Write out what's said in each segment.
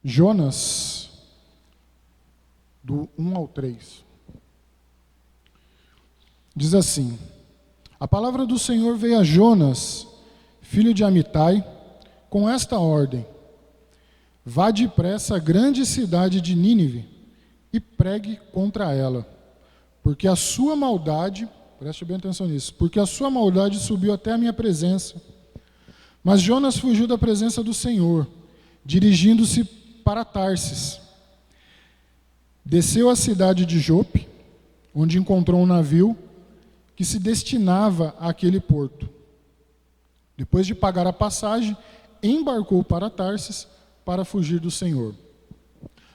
Jonas, do 1 ao 3. Diz assim: a palavra do Senhor veio a Jonas, filho de Amitai, com esta ordem: vá depressa à grande cidade de Nínive e pregue contra ela, porque a sua maldade, preste bem atenção nisso, porque a sua maldade subiu até a minha presença. Mas Jonas fugiu da presença do Senhor, dirigindo-se para Tarsis. Desceu à cidade de Jope, onde encontrou um navio que se destinava àquele porto. Depois de pagar a passagem, embarcou para Tarsis para fugir do Senhor.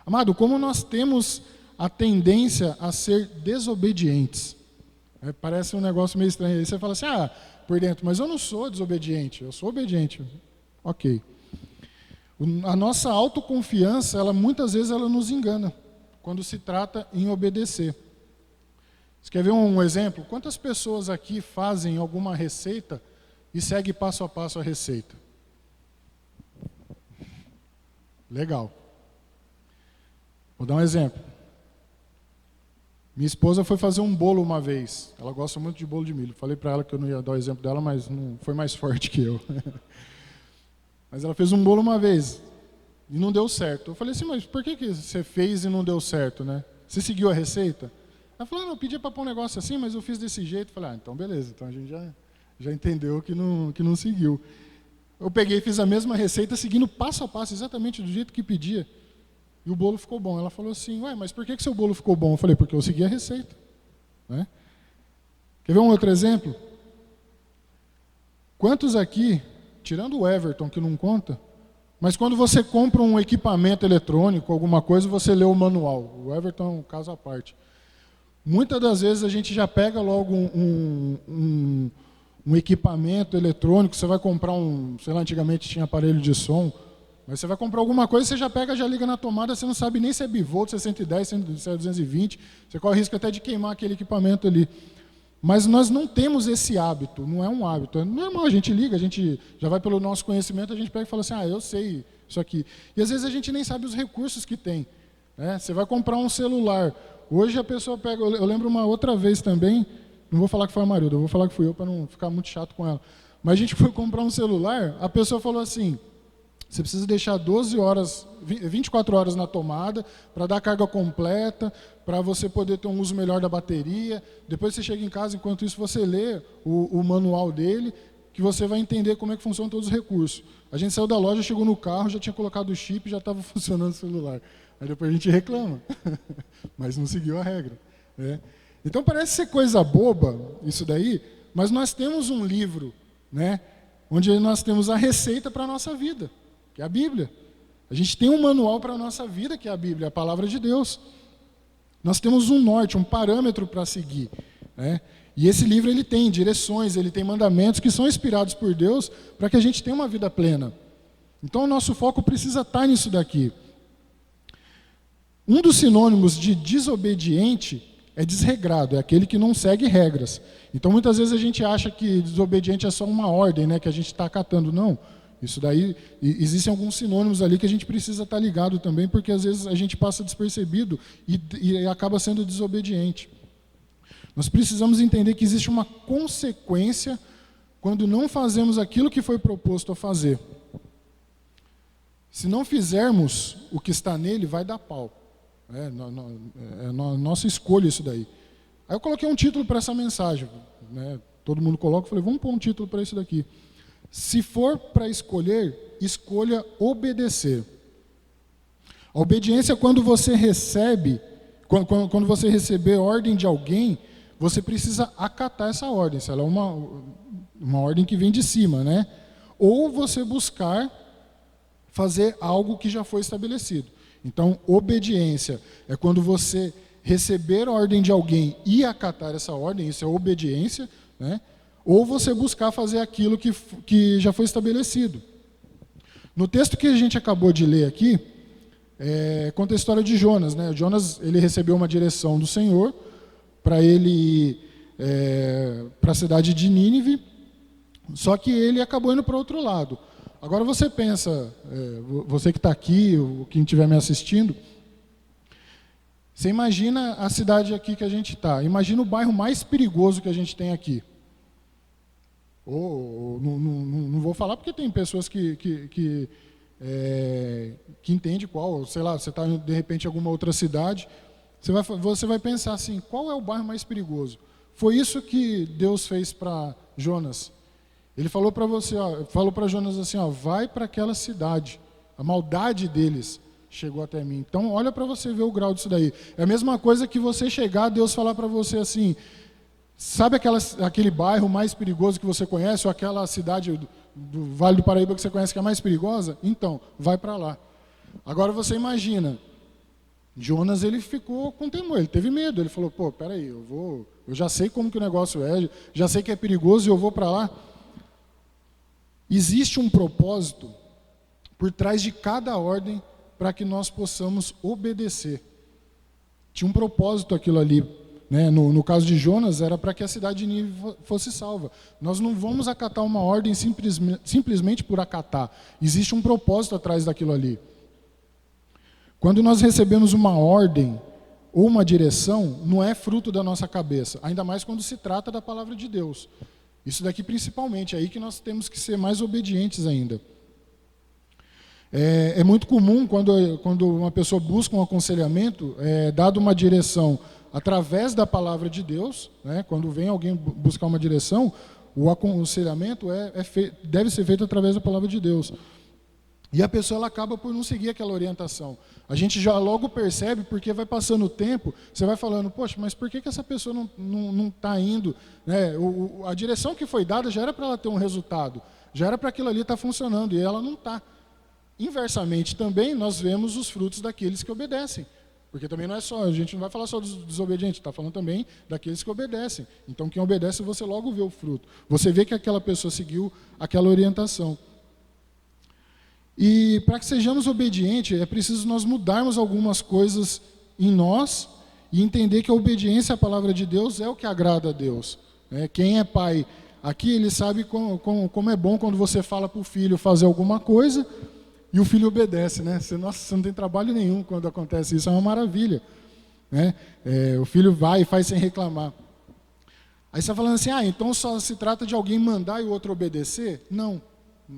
Amado, como nós temos a tendência a ser desobedientes. Parece um negócio meio estranho. Aí você fala assim, por dentro, mas eu não sou desobediente, eu sou obediente. Ok. A nossa autoconfiança, muitas vezes ela nos engana, quando se trata em obedecer. Você quer ver um exemplo? Quantas pessoas aqui fazem alguma receita e seguem passo a passo a receita? Legal. Vou dar um exemplo. Minha esposa foi fazer um bolo uma vez. Ela gosta muito de bolo de milho. Falei para ela que eu não ia dar o exemplo dela, mas não foi mais forte que eu. Mas ela fez um bolo uma vez e não deu certo. Eu falei assim, mas por que você fez e não deu certo, né? Você seguiu a receita? Ela falou, não, eu pedi para pôr um negócio assim, mas eu fiz desse jeito. Eu falei, então beleza, então a gente já entendeu que não seguiu. Eu peguei e fiz a mesma receita, seguindo passo a passo, exatamente do jeito que pedia. E o bolo ficou bom. Ela falou assim, mas por que seu bolo ficou bom? Eu falei, porque eu segui a receita. Né? Quer ver um outro exemplo? Quantos aqui, tirando o Everton, que não conta, mas quando você compra um equipamento eletrônico, alguma coisa, você lê o manual. O Everton é um caso à parte. Muitas das vezes a gente já pega logo um equipamento eletrônico, você vai comprar sei lá, antigamente tinha aparelho de som, mas você vai comprar alguma coisa, você já pega, já liga na tomada, você não sabe nem se é bivolt, se é 110, se é 220, você corre o risco até de queimar aquele equipamento ali. Mas nós não temos esse hábito, não é um hábito. É normal, a gente liga, a gente já vai pelo nosso conhecimento, a gente pega e fala assim, eu sei isso aqui. E às vezes a gente nem sabe os recursos que tem. Né? Você vai comprar um celular, hoje a pessoa pega, eu lembro uma outra vez também, não vou falar que foi a Marilda, eu vou falar que fui eu para não ficar muito chato com ela. Mas a gente foi comprar um celular, a pessoa falou assim, você precisa deixar 24 horas na tomada para dar carga completa, para você poder ter um uso melhor da bateria. Depois você chega em casa, enquanto isso você lê o manual dele, que você vai entender como é que funcionam todos os recursos. A gente saiu da loja, chegou no carro, já tinha colocado o chip, já estava funcionando o celular. Aí depois a gente reclama, mas não seguiu a regra. Né? Então parece ser coisa boba isso daí, mas nós temos um livro, né, onde nós temos a receita para a nossa vida, que é a Bíblia. A gente tem um manual para a nossa vida, que é a Bíblia, a palavra de Deus. Nós temos um norte, um parâmetro para seguir. Né? E esse livro ele tem direções, ele tem mandamentos que são inspirados por Deus para que a gente tenha uma vida plena. Então o nosso foco precisa estar nisso daqui. Um dos sinônimos de desobediente é desregrado, é aquele que não segue regras. Então muitas vezes a gente acha que desobediente é só uma ordem, né, que a gente está acatando. Não. Isso daí, existem alguns sinônimos ali que a gente precisa estar ligado também, porque às vezes a gente passa despercebido e acaba sendo desobediente. Nós precisamos entender que existe uma consequência quando não fazemos aquilo que foi proposto a fazer. Se não fizermos o que está nele, vai dar pau. É nossa escolha isso daí. Aí eu coloquei um título para essa mensagem. Né? Todo mundo coloca, eu falei, vamos pôr um título para isso daqui. Se for para escolher, escolha obedecer. A obediência é quando você recebe, quando você receber ordem de alguém, você precisa acatar essa ordem. Se ela é uma ordem que vem de cima, né? Ou você buscar fazer algo que já foi estabelecido. Então, obediência é quando você receber a ordem de alguém e acatar essa ordem, isso é obediência, né? Ou você buscar fazer aquilo que já foi estabelecido. No texto que a gente acabou de ler aqui, conta a história de Jonas. Né? Jonas ele recebeu uma direção do Senhor para ele ir para a cidade de Nínive, só que ele acabou indo para outro lado. Agora você pensa, você que está aqui, ou quem estiver me assistindo, você imagina a cidade aqui que a gente está, imagina o bairro mais perigoso que a gente tem aqui. Não vou falar porque tem pessoas que entendem qual, sei lá, você está de repente em alguma outra cidade, você vai pensar assim, qual é o bairro mais perigoso? Foi isso que Deus fez para Jonas. Ele falou para você, falou para Jonas assim, vai para aquela cidade, a maldade deles chegou até mim. Então olha para você ver o grau disso daí. É a mesma coisa que você chegar, Deus falar para você assim, sabe aquele bairro mais perigoso que você conhece, ou aquela cidade do Vale do Paraíba que você conhece que é mais perigosa? Então, vai para lá. Agora você imagina, Jonas ele ficou com temor, ele teve medo, ele falou, peraí, eu já sei como que o negócio é, já sei que é perigoso e eu vou para lá. Existe um propósito por trás de cada ordem para que nós possamos obedecer. Tinha um propósito aquilo ali. Né? No caso de Jonas, era para que a cidade de Nínive fosse salva. Nós não vamos acatar uma ordem simplesmente por acatar. Existe um propósito atrás daquilo ali. Quando nós recebemos uma ordem ou uma direção, não é fruto da nossa cabeça, ainda mais quando se trata da palavra de Deus. Isso daqui principalmente, é aí que nós temos que ser mais obedientes ainda. É muito comum quando uma pessoa busca um aconselhamento, dado uma direção através da palavra de Deus, né, quando vem alguém buscar uma direção, o aconselhamento deve ser feito através da palavra de Deus. E a pessoa ela acaba por não seguir aquela orientação. A gente já logo percebe, porque vai passando o tempo, você vai falando, poxa, mas por que essa pessoa não está indo? Né? A direção que foi dada já era para ela ter um resultado, já era para aquilo ali estar funcionando, e ela não está. Inversamente também, nós vemos os frutos daqueles que obedecem. Porque também não é só, a gente não vai falar só dos desobedientes, está falando também daqueles que obedecem. Então quem obedece, você logo vê o fruto. Você vê que aquela pessoa seguiu aquela orientação. E para que sejamos obedientes, é preciso nós mudarmos algumas coisas em nós e entender que a obediência à palavra de Deus é o que agrada a Deus. Quem é pai aqui, ele sabe como é bom quando você fala para o filho fazer alguma coisa e o filho obedece, né? Você não tem trabalho nenhum quando acontece isso, é uma maravilha. Né? O filho vai e faz sem reclamar. Aí você está falando assim, então só se trata de alguém mandar e o outro obedecer? Não,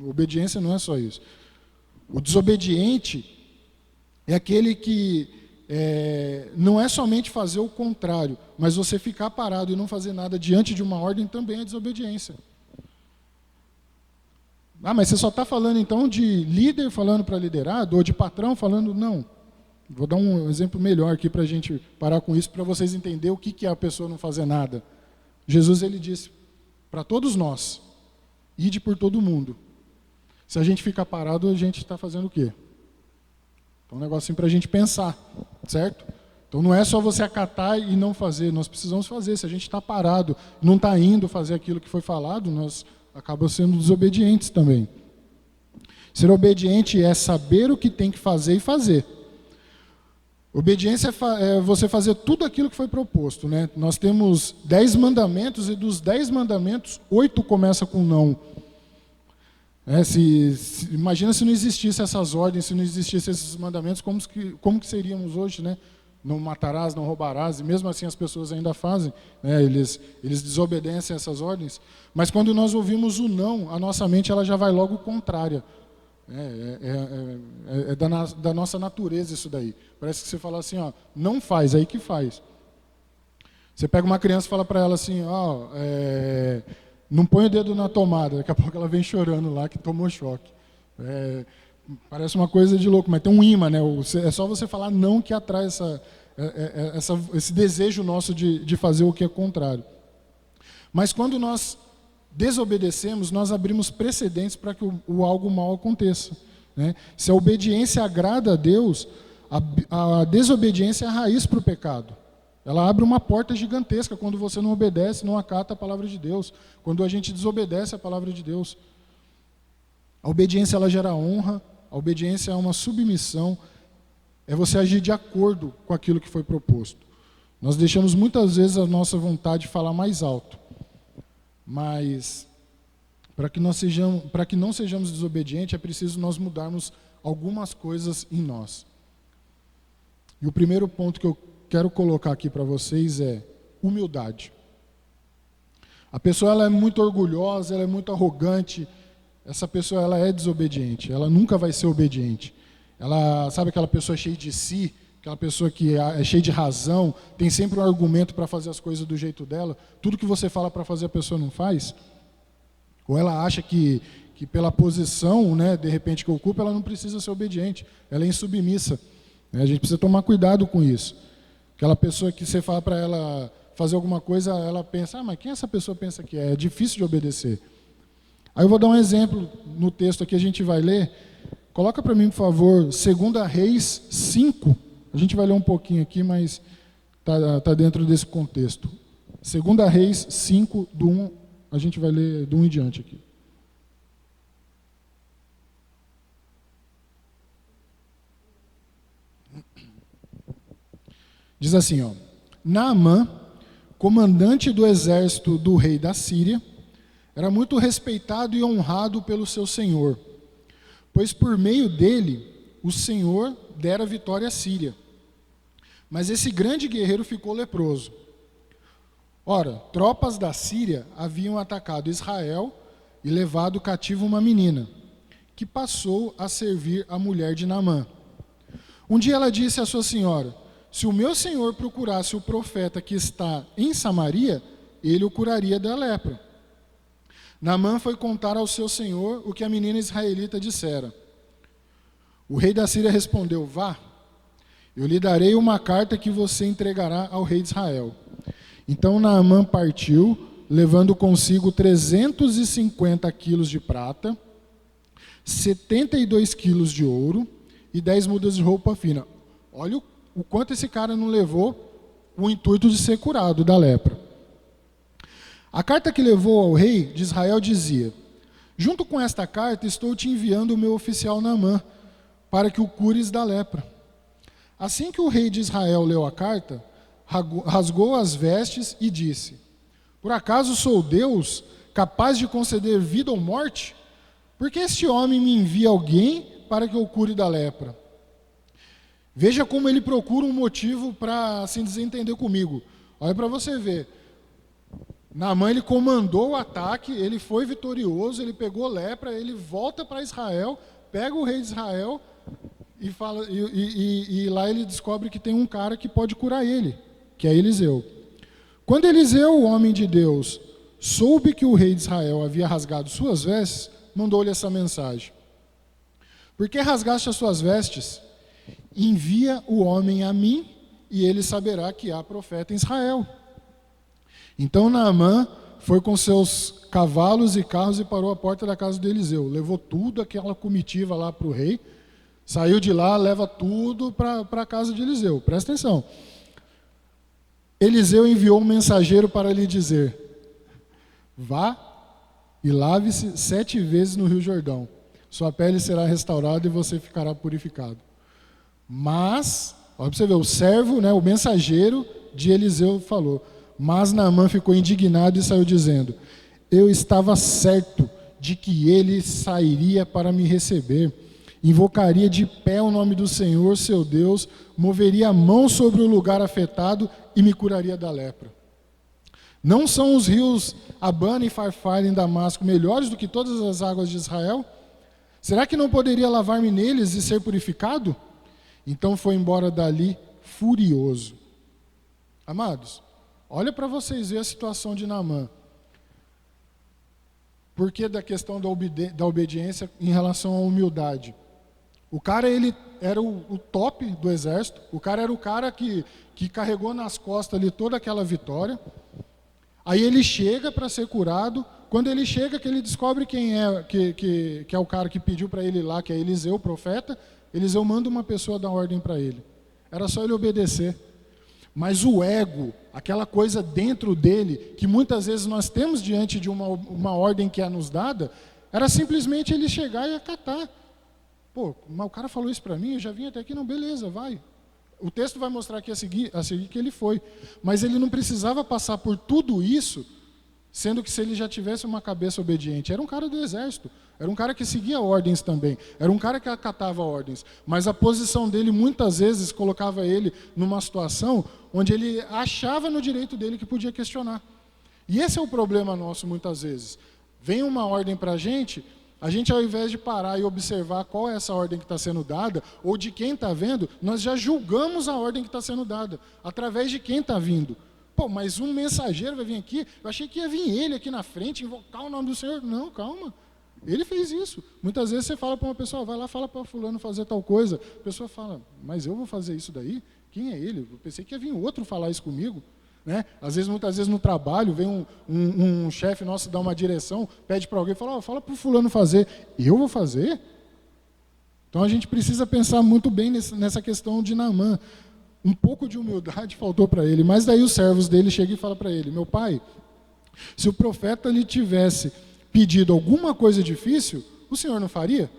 obediência não é só isso. O desobediente é aquele que não é somente fazer o contrário, mas você ficar parado e não fazer nada diante de uma ordem também é desobediência. Mas você só está falando então de líder falando para liderado, ou de patrão falando, não. Vou dar um exemplo melhor aqui para a gente parar com isso, para vocês entenderem o que é a pessoa não fazer nada. Jesus ele disse para todos nós, ide por todo mundo. Se a gente ficar parado, a gente está fazendo o quê? Então é um negocinho para a gente pensar, certo? Então não é só você acatar e não fazer, nós precisamos fazer. Se a gente está parado, não está indo fazer aquilo que foi falado, nós acabamos sendo desobedientes também. Ser obediente é saber o que tem que fazer e fazer. Obediência é você fazer tudo aquilo que foi proposto. Né? Nós temos 10 mandamentos e dos 10 mandamentos, 8 começam com não. Imagina se não existissem essas ordens, se não existissem esses mandamentos, como que seríamos hoje, né? Não matarás, não roubarás, e mesmo assim as pessoas ainda fazem, né? Eles desobedecem essas ordens, mas quando nós ouvimos o não, a nossa mente ela já vai logo contrária. Da nossa natureza isso daí. Parece que você fala assim, não faz, aí que faz. Você pega uma criança e fala para ela assim, não põe o dedo na tomada, daqui a pouco ela vem chorando lá que tomou choque. Parece uma coisa de louco, mas tem um imã, né? É só você falar não que atrai esse desejo nosso de fazer o que é contrário. Mas quando nós desobedecemos, nós abrimos precedentes para que o algo mal aconteça. Né? Se a obediência agrada a Deus, a desobediência é a raiz para o pecado. Ela abre uma porta gigantesca quando você não obedece, não acata a palavra de Deus. Quando a gente desobedece a palavra de Deus. A obediência ela gera honra, a obediência é uma submissão, é você agir de acordo com aquilo que foi proposto. Nós deixamos muitas vezes a nossa vontade falar mais alto. Mas para que não sejamos desobedientes, é preciso nós mudarmos algumas coisas em nós. E o primeiro ponto que eu quero colocar aqui para vocês é humildade. A pessoa ela é muito orgulhosa, ela é muito arrogante. Essa pessoa ela é desobediente, ela nunca vai ser obediente. Ela, sabe aquela pessoa cheia de si, aquela pessoa que é cheia de razão, tem sempre um argumento para fazer as coisas do jeito dela. Tudo que você fala para fazer a pessoa não faz. Ou ela acha que pela posição, né, de repente que ocupa, ela não precisa ser obediente, ela é insubmissa. A gente precisa tomar cuidado com isso. Aquela pessoa que você fala para ela fazer alguma coisa, ela pensa, mas quem essa pessoa pensa que é? É difícil de obedecer. Aí eu vou dar um exemplo no texto aqui, a gente vai ler. Coloca para mim, por favor, 2 Reis 5. A gente vai ler um pouquinho aqui, mas tá dentro desse contexto. 2 Reis 5, do 1, a gente vai ler do 1 em diante aqui. Diz assim, ó: Naamã, comandante do exército do rei da Síria, era muito respeitado e honrado pelo seu senhor, pois por meio dele o Senhor dera vitória à Síria. Mas esse grande guerreiro ficou leproso. Ora, tropas da Síria haviam atacado Israel e levado cativo uma menina, que passou a servir a mulher de Naamã. Um dia ela disse à sua senhora: se o meu senhor procurasse o profeta que está em Samaria, ele o curaria da lepra. Naamã foi contar ao seu senhor o que a menina israelita dissera. O rei da Síria respondeu: vá, eu lhe darei uma carta que você entregará ao rei de Israel. Então Naamã partiu, levando consigo 350 quilos de prata, 72 quilos de ouro e 10 mudas de roupa fina. Olha o quanto esse cara não levou o intuito de ser curado da lepra. A carta que levou ao rei de Israel dizia: junto com esta carta estou te enviando o meu oficial Naamã, para que o cures da lepra. Assim que o rei de Israel leu a carta, rasgou as vestes e disse: por acaso sou Deus, capaz de conceder vida ou morte? Porque este homem me envia alguém para que eu cure da lepra. Veja como ele procura um motivo para se desentender comigo. Olha para você ver. Naamã, ele comandou o ataque, ele foi vitorioso, ele pegou lepra, ele volta para Israel, pega o rei de Israel e, e lá ele descobre que tem um cara que pode curar ele, que é Eliseu. Quando Eliseu, o homem de Deus, soube que o rei de Israel havia rasgado suas vestes, mandou-lhe essa mensagem: por que rasgaste as suas vestes? Envia o homem a mim, e ele saberá que há profeta em Israel. Então Naamã foi com seus cavalos e carros e parou à porta da casa de Eliseu. Levou tudo, aquela comitiva lá para o rei. Saiu de lá, leva tudo para a casa de Eliseu. Presta atenção. Eliseu enviou um mensageiro para lhe dizer: vá e lave-se 7 vezes no Rio Jordão. Sua pele será restaurada e você ficará purificado. Mas, olha para você ver, o servo, né, o mensageiro de Eliseu falou. Mas Naamã ficou indignado e saiu dizendo: eu estava certo de que ele sairia para me receber, invocaria de pé o nome do Senhor, seu Deus, moveria a mão sobre o lugar afetado e me curaria da lepra. Não são os rios Abana e Farfar em Damasco melhores do que todas as águas de Israel? Será que não poderia lavar-me neles e ser purificado? Então foi embora dali furioso. Amados, olha para vocês verem a situação de Naamã. Por que da questão da obediência em relação à humildade? O cara, ele era o top do exército, o cara era o cara que carregou nas costas ali toda aquela vitória. Aí ele chega para ser curado. Quando ele chega, que ele descobre quem é, que é o cara que pediu para ele lá, que é Eliseu, o profeta. Eliseu manda uma pessoa dar ordem para ele. Era só ele obedecer. Mas o ego, aquela coisa dentro dele, que muitas vezes nós temos diante de uma ordem que é nos dada, era simplesmente ele chegar e acatar. Pô, mas o cara falou isso para mim, eu já vim até aqui, não, beleza, vai. O texto vai mostrar aqui a seguir que ele foi. Mas ele não precisava passar por tudo isso Sendo que se ele já tivesse uma cabeça obediente, era um cara do exército, era um cara que seguia ordens também, era um cara que acatava ordens, mas a posição dele muitas vezes colocava ele numa situação onde ele achava no direito dele que podia questionar. E esse é o problema nosso muitas vezes. Vem uma ordem para a gente ao invés de parar e observar qual é essa ordem que está sendo dada, ou de quem está vendo, nós já julgamos a ordem que está sendo dada, através de quem está vindo. Pô, mas um mensageiro vai vir aqui, eu achei que ia vir ele aqui na frente, invocar o nome do Senhor. Não, calma, ele fez isso. Muitas vezes você fala para uma pessoa, vai lá, fala para fulano fazer tal coisa. A pessoa fala, mas eu vou fazer isso daí? Quem é ele? Eu pensei que ia vir outro falar isso comigo. Né? Muitas vezes no trabalho, vem um chefe nosso dar uma direção, pede para alguém, fala para o fulano fazer. Eu vou fazer? Então a gente precisa pensar muito bem nessa questão de Naamã. Um pouco de humildade faltou para ele, mas daí os servos dele chegam e falam para ele, meu pai, se o profeta lhe tivesse pedido alguma coisa difícil, o senhor não faria?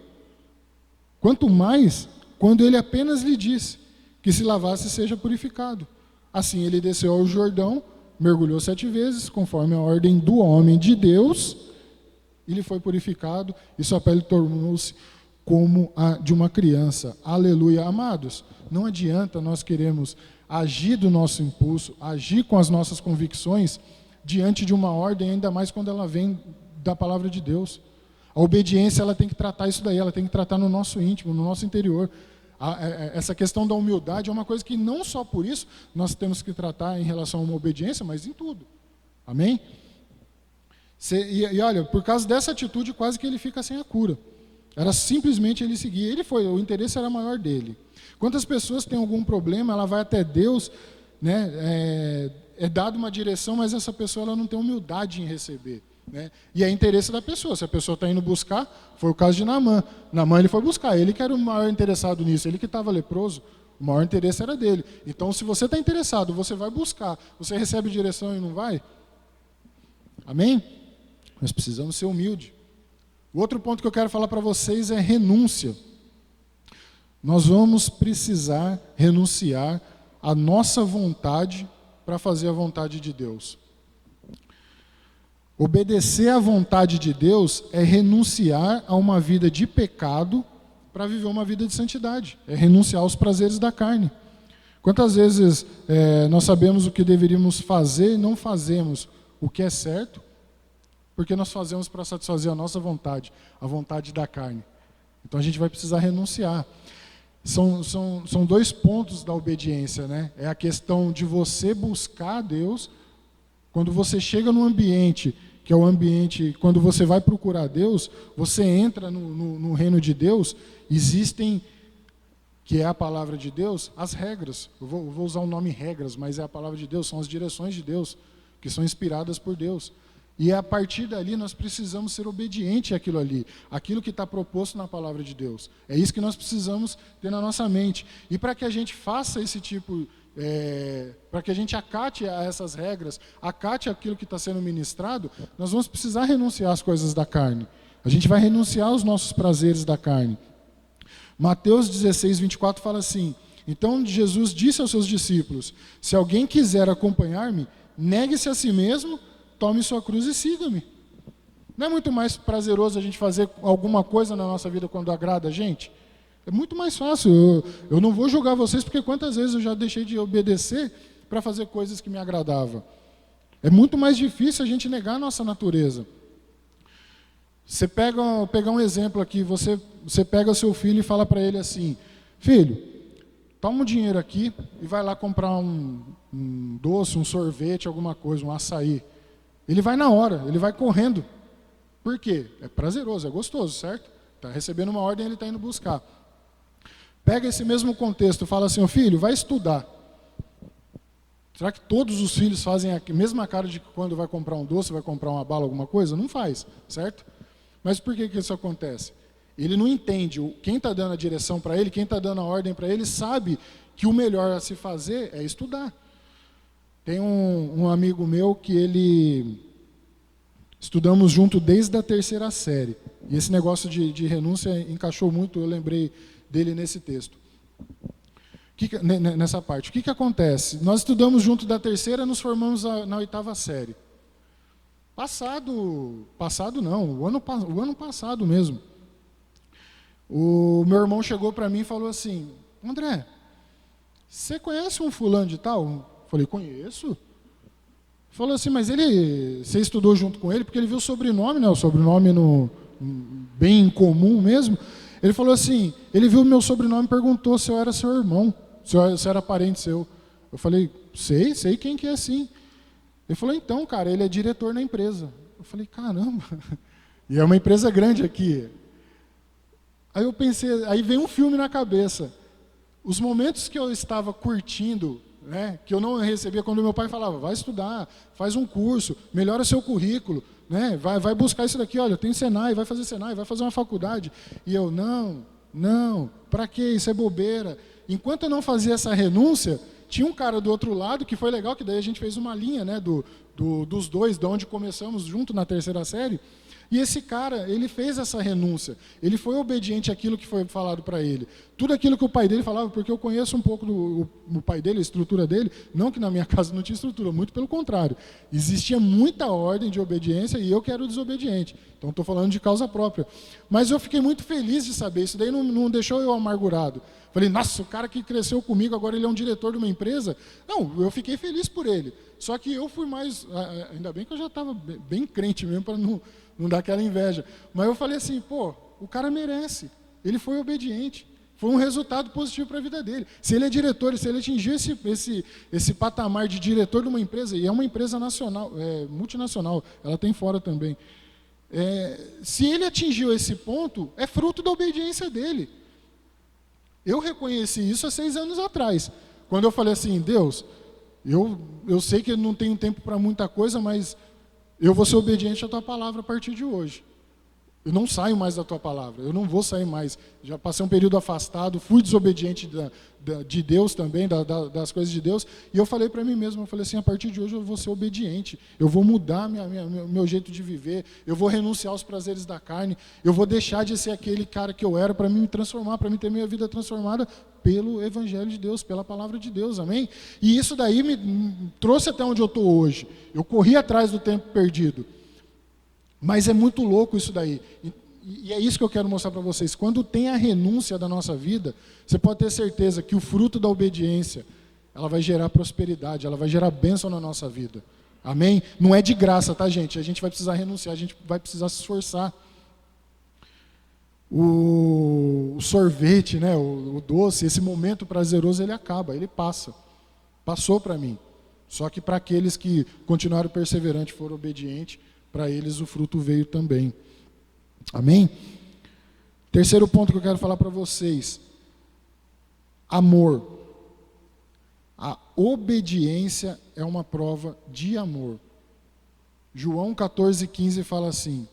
Quanto mais quando ele apenas lhe disse que se lavasse seja purificado. Assim ele desceu ao Jordão, mergulhou 7 vezes, conforme a ordem do homem de Deus, ele foi purificado e sua pele tornou-se como a de uma criança. Aleluia. Amados, não adianta nós queremos agir do nosso impulso, agir com as nossas convicções diante de uma ordem, ainda mais quando ela vem da palavra de Deus. A obediência, ela tem que tratar isso daí, ela tem que tratar no nosso íntimo, no nosso interior. Essa questão da humildade é uma coisa que não só por isso nós temos que tratar em relação a uma obediência, mas em tudo. Amém? E olha, por causa dessa atitude, quase que ele fica sem a cura. Era simplesmente ele seguir. O interesse era maior dele. Quantas pessoas têm algum problema, ela vai até Deus, né, é dado uma direção, mas essa pessoa ela não tem humildade em receber. Né? E é interesse da pessoa. Se a pessoa está indo buscar, foi o caso de Naamã. Naamã ele foi buscar, ele que era o maior interessado nisso, ele que estava leproso, o maior interesse era dele. Então, se você está interessado, você vai buscar, você recebe direção e não vai? Amém? Nós precisamos ser humildes. O outro ponto que eu quero falar para vocês é renúncia. Nós vamos precisar renunciar à nossa vontade para fazer a vontade de Deus. Obedecer à vontade de Deus é renunciar a uma vida de pecado para viver uma vida de santidade. É renunciar aos prazeres da carne. Quantas vezes nós sabemos o que deveríamos fazer e não fazemos o que é certo, porque nós fazemos para satisfazer a nossa vontade, a vontade da carne. Então a gente vai precisar renunciar. São 2 pontos da obediência, né? É a questão de você buscar a Deus. Quando você chega num ambiente, que é o ambiente, quando você vai procurar Deus, você entra no reino de Deus, existem, que é a palavra de Deus, as regras. Eu vou usar o nome regras, mas é a palavra de Deus, são as direções de Deus, que são inspiradas por Deus. E a partir dali nós precisamos ser obedientes àquilo ali, aquilo que está proposto na palavra de Deus. É isso que nós precisamos ter na nossa mente. E para que a gente faça esse tipo, para que a gente acate a essas regras, acate aquilo que está sendo ministrado, nós vamos precisar renunciar às coisas da carne. A gente vai renunciar aos nossos prazeres da carne. Mateus 16, 24 fala assim, então Jesus disse aos seus discípulos, se alguém quiser acompanhar-me, negue-se a si mesmo, tome sua cruz e siga-me. Não é muito mais prazeroso a gente fazer alguma coisa na nossa vida quando agrada a gente? É muito mais fácil. Eu não vou julgar vocês, porque quantas vezes eu já deixei de obedecer para fazer coisas que me agradavam. É muito mais difícil a gente negar a nossa natureza. Você pegar um exemplo aqui, você pega o seu filho e fala para ele assim, filho, toma um dinheiro aqui e vai lá comprar um doce, um sorvete, alguma coisa, um açaí. Ele vai na hora, ele vai correndo. Por quê? É prazeroso, é gostoso, certo? Está recebendo uma ordem, ele está indo buscar. Pega esse mesmo contexto e fala assim, filho, vai estudar. Será que todos os filhos fazem a mesma cara de que quando vai comprar um doce, vai comprar uma bala, alguma coisa? Não faz, certo? Mas por que isso acontece? Ele não entende, quem está dando a direção para ele, quem está dando a ordem para ele, sabe que o melhor a se fazer é estudar. Tem um amigo meu que estudamos junto desde a 3ª série. E esse negócio de renúncia encaixou muito, eu lembrei dele nesse texto. Nessa parte. O que acontece? Nós estudamos junto da 3ª, nos formamos na 8ª série. Passado não, o ano passado mesmo. O meu irmão chegou para mim e falou assim: André, você conhece um fulano de tal? Eu falei: conheço. Falou assim: mas você estudou junto com ele? Porque ele viu o sobrenome, né? O sobrenome bem comum mesmo. Ele falou assim: ele viu o meu sobrenome e perguntou se eu era seu irmão, se eu era parente seu. Eu falei: sei quem que é sim. Ele falou: então, cara, ele é diretor na empresa. Eu falei: caramba, e é uma empresa grande aqui. Aí eu pensei, aí veio um filme na cabeça. Os momentos que eu estava curtindo, né, que eu não recebia, quando meu pai falava: vai estudar, faz um curso, melhora seu currículo, né, vai buscar isso daqui, olha, tem Senai, vai fazer Senai, vai fazer uma faculdade. E eu: não, para que? Isso é bobeira. Enquanto eu não fazia essa renúncia, tinha um cara do outro lado, que foi legal, que daí a gente fez uma linha, né, dos dois, de onde começamos junto na terceira série. E esse cara, ele fez essa renúncia. Ele foi obediente àquilo que foi falado para ele. Tudo aquilo que o pai dele falava, porque eu conheço um pouco do pai dele, a estrutura dele, não que na minha casa não tinha estrutura, muito pelo contrário. Existia muita ordem de obediência e eu que era o desobediente. Então estou falando de causa própria. Mas eu fiquei muito feliz de saber, isso daí não deixou eu amargurado. Falei: nossa, o cara que cresceu comigo, agora ele é um diretor de uma empresa. Não, eu fiquei feliz por ele. Só que eu fui mais, ainda bem que eu já estava bem crente mesmo, para não dar aquela inveja. Mas eu falei assim: pô, o cara merece. Ele foi obediente. Foi um resultado positivo para a vida dele. Se ele é diretor, se ele atingiu esse patamar de diretor de uma empresa, e é uma empresa nacional, multinacional, ela tem fora também. Se ele atingiu esse ponto, é fruto da obediência dele. Eu reconheci isso há 6 anos atrás. Quando eu falei assim: Deus, eu sei que eu não tenho tempo para muita coisa, mas eu vou ser obediente à tua palavra a partir de hoje. Eu não saio mais da tua palavra, eu não vou sair mais. Já passei um período afastado, fui desobediente de Deus também, das coisas de Deus, e eu falei para mim mesmo, eu falei assim: a partir de hoje eu vou ser obediente, eu vou mudar meu jeito de viver, eu vou renunciar aos prazeres da carne, eu vou deixar de ser aquele cara que eu era para me transformar, para me ter minha vida transformada pelo Evangelho de Deus, pela palavra de Deus, amém? E isso daí me trouxe até onde eu estou hoje. Eu corri atrás do tempo perdido. Mas é muito louco isso daí. E é isso que eu quero mostrar para vocês. Quando tem a renúncia da nossa vida, você pode ter certeza que o fruto da obediência, ela vai gerar prosperidade, ela vai gerar bênção na nossa vida. Amém? Não é de graça, tá, gente? A gente vai precisar renunciar, a gente vai precisar se esforçar. O sorvete, né, o doce, esse momento prazeroso, ele acaba, ele passa. Passou para mim. Só que para aqueles que continuaram perseverantes, foram obedientes, para eles o fruto veio também. Amém? Terceiro ponto que eu quero falar para vocês: amor. A obediência é uma prova de amor. João 14,15 fala assim: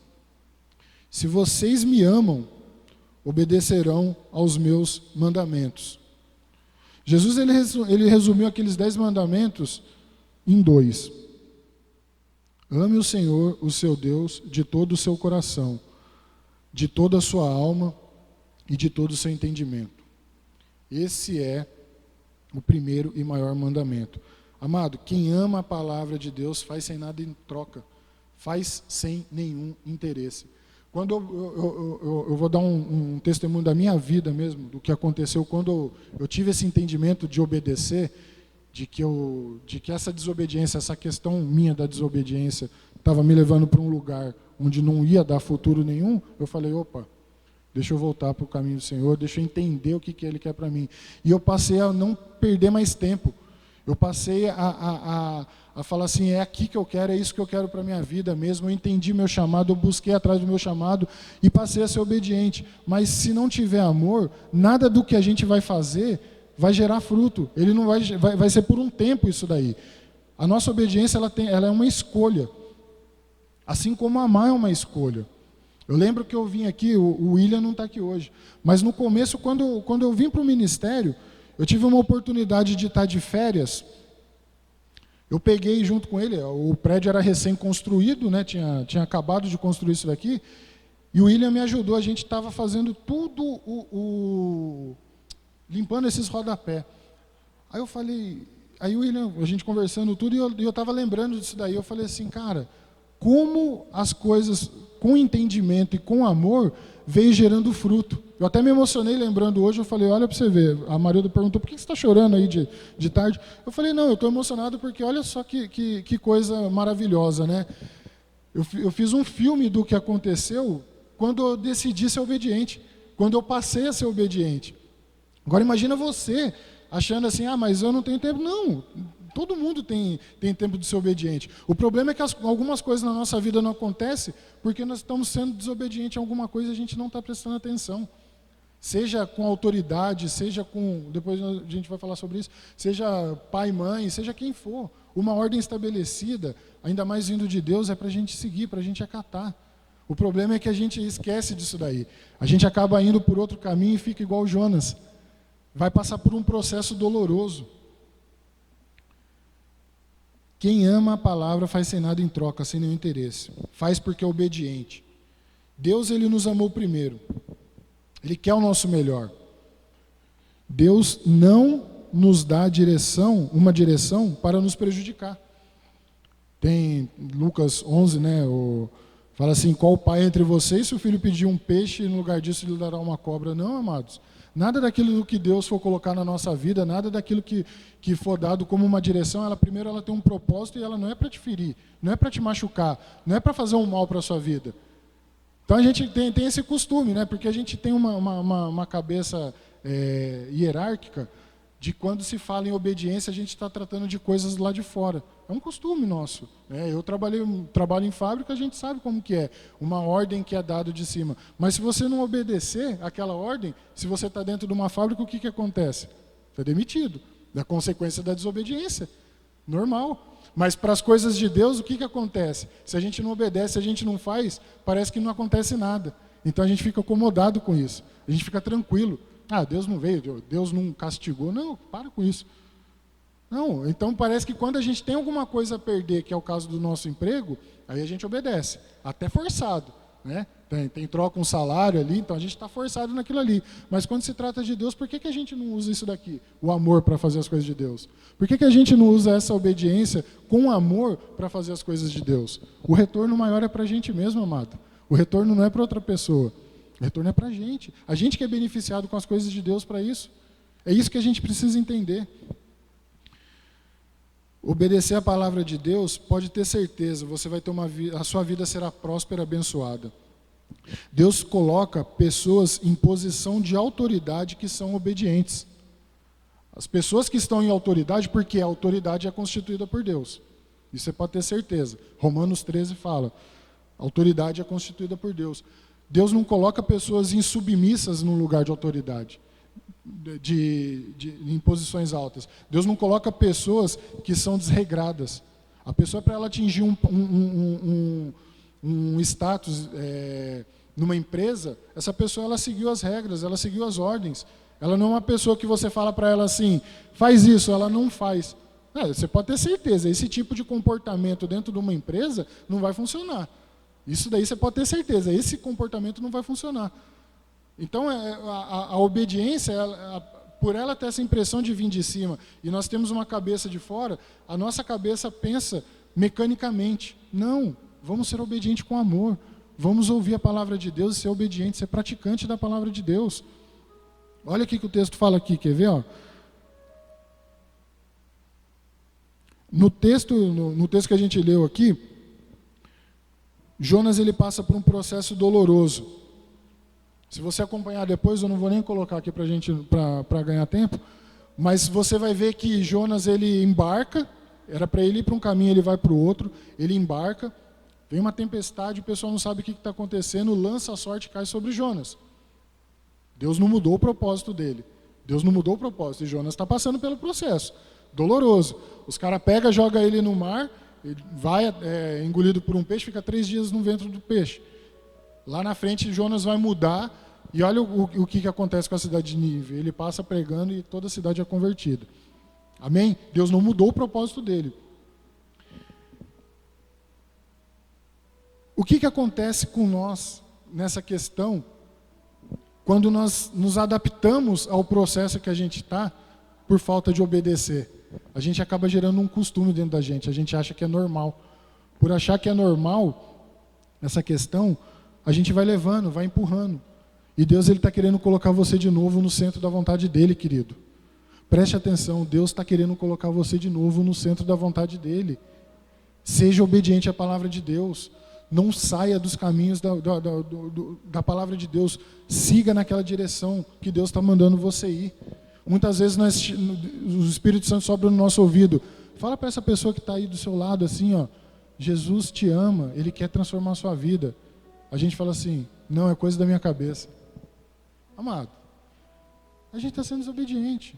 se vocês me amam, obedecerão aos meus mandamentos. Jesus ele resumiu aqueles 10 mandamentos em 2. Ame o Senhor, o seu Deus, de todo o seu coração, de toda a sua alma e de todo o seu entendimento. Esse é o primeiro e maior mandamento. Amado, quem ama a palavra de Deus faz sem nada em troca, faz sem nenhum interesse. Quando eu vou dar um testemunho da minha vida mesmo, do que aconteceu quando eu tive esse entendimento de obedecer, de que essa desobediência, essa questão minha da desobediência estava me levando para um lugar onde não ia dar futuro nenhum, eu falei: opa, deixa eu voltar para o caminho do Senhor, deixa eu entender o que Ele quer para mim. E eu passei a não perder mais tempo. Eu passei a falar assim: é aqui que eu quero, é isso que eu quero para a minha vida mesmo. Eu entendi meu chamado, eu busquei atrás do meu chamado e passei a ser obediente. Mas se não tiver amor, nada do que a gente vai fazer vai gerar fruto. Ele não vai ser por um tempo isso daí. A nossa obediência ela é uma escolha. Assim como amar é uma escolha. Eu lembro que eu vim aqui, o William não está aqui hoje, mas no começo, quando eu vim para o ministério, eu tive uma oportunidade de estar de férias. Eu peguei junto com ele, o prédio era recém-construído, né? Tinha acabado de construir isso daqui, e o William me ajudou, a gente estava fazendo tudo, limpando esses rodapés. Aí eu falei, aí o William, a gente conversando tudo, e eu estava lembrando disso daí, eu falei assim: cara, como as coisas com entendimento e com amor veio gerando fruto. Eu até me emocionei lembrando hoje, eu falei, olha para você ver, a Marilda perguntou, por que você está chorando aí de tarde? Eu falei, não, eu estou emocionado porque olha só que coisa maravilhosa, né? Eu fiz um filme do que aconteceu quando eu decidi ser obediente, quando eu passei a ser obediente. Agora imagina você achando assim, mas eu não tenho tempo. Não, todo mundo tem tempo de ser obediente. O problema é que algumas coisas na nossa vida não acontecem porque nós estamos sendo desobedientes a alguma coisa e a gente não está prestando atenção. Seja com autoridade, seja com, depois a gente vai falar sobre isso, seja pai, mãe, seja quem for. Uma ordem estabelecida, ainda mais vindo de Deus, é para a gente seguir, para a gente acatar. O problema é que a gente esquece disso daí. A gente acaba indo por outro caminho e fica igual Jonas. Vai passar por um processo doloroso. Quem ama a palavra faz sem nada em troca, sem nenhum interesse. Faz porque é obediente. Deus, ele nos amou primeiro. Ele quer o nosso melhor. Deus não nos dá uma direção para nos prejudicar. Tem Lucas 11, né? Fala assim, qual pai entre vocês, se o filho pedir um peixe e no lugar disso lhe dará uma cobra? Não, amados. Nada daquilo que Deus for colocar na nossa vida, nada daquilo que for dado como uma direção, primeiro ela tem um propósito e ela não é para te ferir, não é para te machucar, não é para fazer um mal para a sua vida. Então a gente tem esse costume, né? Porque a gente tem uma cabeça hierárquica de quando se fala em obediência, a gente está tratando de coisas lá de fora. É um costume nosso. Né? Eu trabalho em fábrica, a gente sabe como que é. Uma ordem que é dada de cima. Mas se você não obedecer aquela ordem, se você está dentro de uma fábrica, o que acontece? Está demitido. Da consequência da desobediência. Normal. Mas para as coisas de Deus, o que acontece? Se a gente não obedece, se a gente não faz, parece que não acontece nada. Então a gente fica acomodado com isso. A gente fica tranquilo. Deus não veio, Deus não castigou. Não, para com isso. Não, então parece que quando a gente tem alguma coisa a perder, que é o caso do nosso emprego, aí a gente obedece, até forçado. Né? Troca um salário ali, então a gente está forçado naquilo ali. Mas quando se trata de Deus, por que a gente não usa isso daqui? O amor para fazer as coisas de Deus. Por que a gente não usa essa obediência com amor para fazer as coisas de Deus? O retorno maior é para a gente mesmo, amado. O retorno não é para outra pessoa. O retorno é para a gente. A gente que é beneficiado com as coisas de Deus para isso. É isso que a gente precisa entender. Obedecer a palavra de Deus, pode ter certeza, você vai ter a sua vida será próspera, abençoada. Deus coloca pessoas em posição de autoridade que são obedientes. As pessoas que estão em autoridade, porque a autoridade é constituída por Deus. Isso você pode ter certeza. Romanos 13 fala, a autoridade é constituída por Deus. Deus não coloca pessoas insubmissas no lugar de autoridade. Em posições altas. Deus não coloca pessoas que são desregradas. A pessoa, para ela atingir um status numa empresa, essa pessoa ela seguiu as regras, ela seguiu as ordens. Ela não é uma pessoa que você fala para ela assim, faz isso, ela não faz. Você pode ter certeza, esse tipo de comportamento dentro de uma empresa não vai funcionar. Isso daí você pode ter certeza, esse comportamento não vai funcionar. Então, a obediência, por ela ter essa impressão de vir de cima, e nós temos uma cabeça de fora, a nossa cabeça pensa mecanicamente. Não, vamos ser obedientes com amor. Vamos ouvir a palavra de Deus e ser obedientes, ser praticante da palavra de Deus. Olha o que o texto fala aqui, quer ver? No texto que a gente leu aqui, Jonas ele passa por um processo doloroso. Se você acompanhar depois, eu não vou nem colocar aqui para ganhar tempo, mas você vai ver que Jonas ele embarca, era para ele ir para um caminho, ele vai para o outro, ele embarca, vem uma tempestade, o pessoal não sabe o que está acontecendo, lança a sorte e cai sobre Jonas. Deus não mudou o propósito dele, Deus não mudou o propósito, e Jonas está passando pelo processo, doloroso. Os caras pegam, jogam ele no mar, ele vai engolido por um peixe, fica 3 dias no ventre do peixe. Lá na frente, Jonas vai mudar, e olha o que acontece com a cidade de Nínive. Ele passa pregando e toda a cidade é convertida. Amém? Deus não mudou o propósito dele. O que acontece com nós nessa questão, quando nós nos adaptamos ao processo que a gente está, por falta de obedecer? A gente acaba gerando um costume dentro da gente, a gente acha que é normal. por achar que é normal essa questão, a gente vai levando, vai empurrando. E Deus está querendo colocar você de novo no centro da vontade dele, querido. Preste atenção, Deus está querendo colocar você de novo no centro da vontade dele. Seja obediente à palavra de Deus. Não saia dos caminhos da palavra de Deus. Siga naquela direção que Deus está mandando você ir. Muitas vezes o Espírito Santo sobra no nosso ouvido. Fala para essa pessoa que está aí do seu lado assim, ó, Jesus te ama, Ele quer transformar a sua vida. A gente fala assim, não, é coisa da minha cabeça. Amado, a gente está sendo desobediente.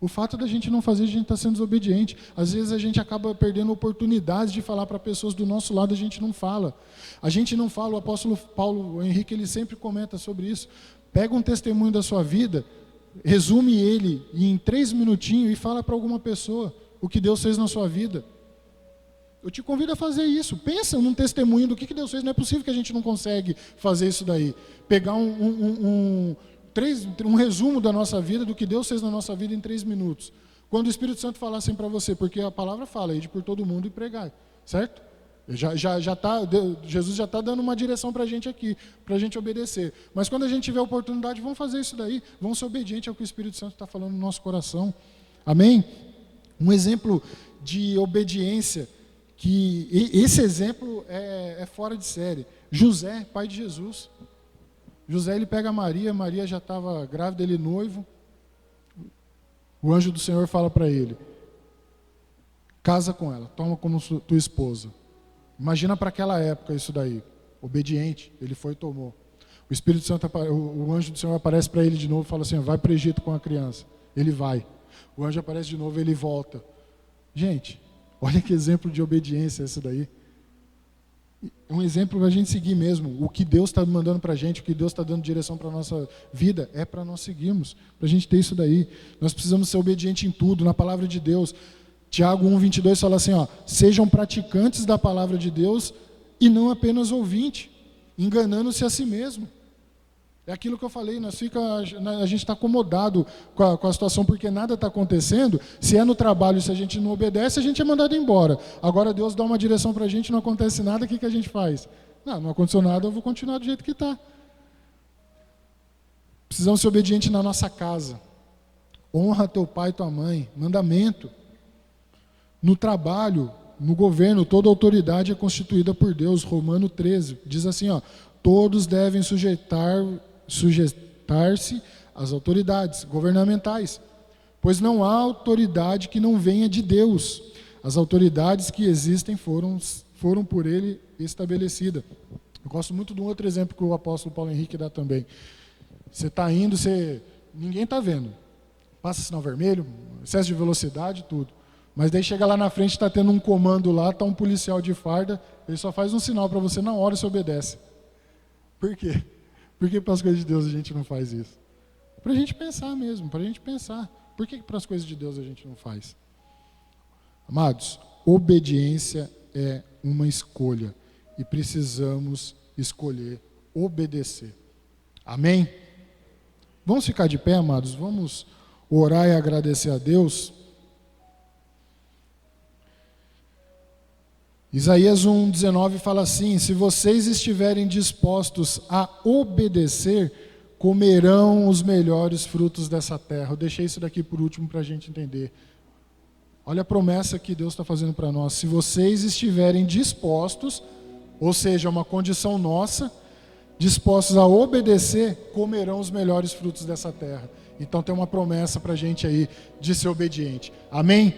O fato da gente não fazer, a gente está sendo desobediente. Às vezes a gente acaba perdendo oportunidades de falar para pessoas do nosso lado, a gente não fala. A gente não fala, o apóstolo Paulo o Henrique, ele sempre comenta sobre isso. Pega um testemunho da sua vida, resume ele em 3 minutinhos e fala para alguma pessoa o que Deus fez na sua vida. Eu te convido a fazer isso. Pensa num testemunho do que Deus fez. Não é possível que a gente não consegue fazer isso daí. Pegar um resumo da nossa vida, do que Deus fez na nossa vida em 3 minutos. Quando o Espírito Santo falar assim para você, porque a palavra fala, ide por todo mundo e pregai, certo? Jesus já está dando uma direção para a gente aqui, para a gente obedecer. Mas quando a gente tiver a oportunidade, vamos fazer isso daí, vamos ser obedientes ao que o Espírito Santo está falando no nosso coração. Amém? Um exemplo de obediência, que esse exemplo é fora de série. José, pai de Jesus. José, ele pega Maria, Maria já estava grávida, ele noivo. O anjo do Senhor fala para ele, casa com ela, toma como tua esposa. Imagina para aquela época isso daí, obediente, ele foi e tomou. O Espírito Santo, o anjo do Senhor aparece para ele de novo e fala assim, vai para o Egito com a criança. Ele vai. O anjo aparece de novo, ele volta. Gente, olha que exemplo de obediência esse daí. É um exemplo para a gente seguir mesmo. O que Deus está mandando para a gente, o que Deus está dando direção para a nossa vida, é para nós seguirmos, para a gente ter isso daí. Nós precisamos ser obedientes em tudo, na palavra de Deus. Tiago 1:22 fala assim, ó, sejam praticantes da palavra de Deus e não apenas ouvintes, enganando-se a si mesmo. É aquilo que eu falei, a gente está acomodado com a situação porque nada está acontecendo. Se é no trabalho, se a gente não obedece, a gente é mandado embora. Agora Deus dá uma direção para a gente, não acontece nada, o que a gente faz? Não aconteceu nada, eu vou continuar do jeito que está. Precisamos ser obedientes na nossa casa. Honra teu pai e tua mãe, mandamento. No trabalho, no governo, toda autoridade é constituída por Deus. Romano 13 diz assim, ó, todos devem sujeitar-se às autoridades governamentais, pois não há autoridade que não venha de Deus. As autoridades que existem foram por ele estabelecidas. Eu gosto muito de um outro exemplo que o apóstolo Paulo Henrique dá também. Você está indo, ninguém está vendo. Passa sinal vermelho, excesso de velocidade, tudo. Mas daí chega lá na frente, está tendo um comando lá, está um policial de farda, ele só faz um sinal para você, na hora você obedece. Por quê? Por que para as coisas de Deus a gente não faz isso? Para a gente pensar mesmo, para a gente pensar. Por que para as coisas de Deus a gente não faz? Amados, obediência é uma escolha e precisamos escolher obedecer. Amém? Vamos ficar de pé, amados? Vamos orar e agradecer a Deus. Isaías 1:19 fala assim, se vocês estiverem dispostos a obedecer, comerão os melhores frutos dessa terra. Eu deixei isso daqui por último para a gente entender. Olha a promessa que Deus está fazendo para nós. Se vocês estiverem dispostos, ou seja, uma condição nossa, dispostos a obedecer, comerão os melhores frutos dessa terra. Então tem uma promessa para a gente aí de ser obediente. Amém?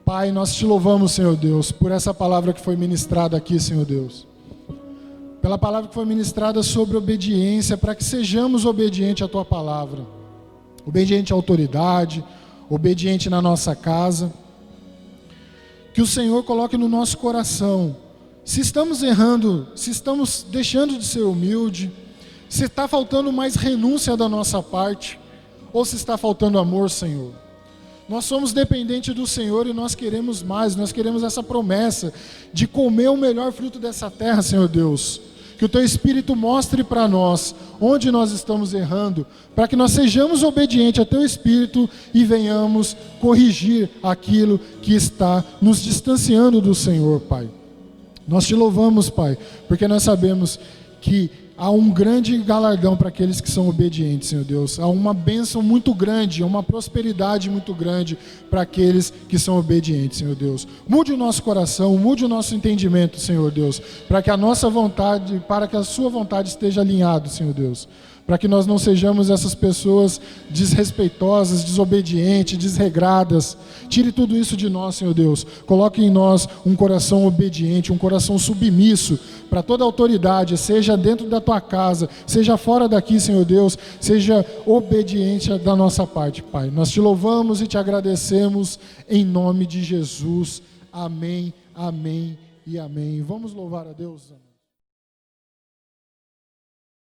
Pai, nós te louvamos, Senhor Deus, por essa palavra que foi ministrada aqui, Senhor Deus. Pela palavra que foi ministrada sobre obediência, para que sejamos obedientes à Tua palavra. Obediente à autoridade, obediente na nossa casa. Que o Senhor coloque no nosso coração, se estamos errando, se estamos deixando de ser humilde, se está faltando mais renúncia da nossa parte, ou se está faltando amor, Senhor. Nós somos dependentes do Senhor e nós queremos mais, nós queremos essa promessa de comer o melhor fruto dessa terra, Senhor Deus. Que o Teu Espírito mostre para nós onde nós estamos errando, para que nós sejamos obedientes a Teu Espírito e venhamos corrigir aquilo que está nos distanciando do Senhor, Pai. Nós te louvamos, Pai, porque nós sabemos que há um grande galardão para aqueles que são obedientes, Senhor Deus. Há uma bênção muito grande, uma prosperidade muito grande para aqueles que são obedientes, Senhor Deus. Mude o nosso coração, mude o nosso entendimento, Senhor Deus, para que a nossa vontade, para que a sua vontade esteja alinhado, Senhor Deus. Para que nós não sejamos essas pessoas desrespeitosas, desobedientes, desregradas. Tire tudo isso de nós, Senhor Deus. Coloque em nós um coração obediente, um coração submisso para toda autoridade, seja dentro da tua casa, seja fora daqui, Senhor Deus, seja obediente da nossa parte, Pai. Nós te louvamos e te agradecemos em nome de Jesus. Amém, amém e amém. Vamos louvar a Deus.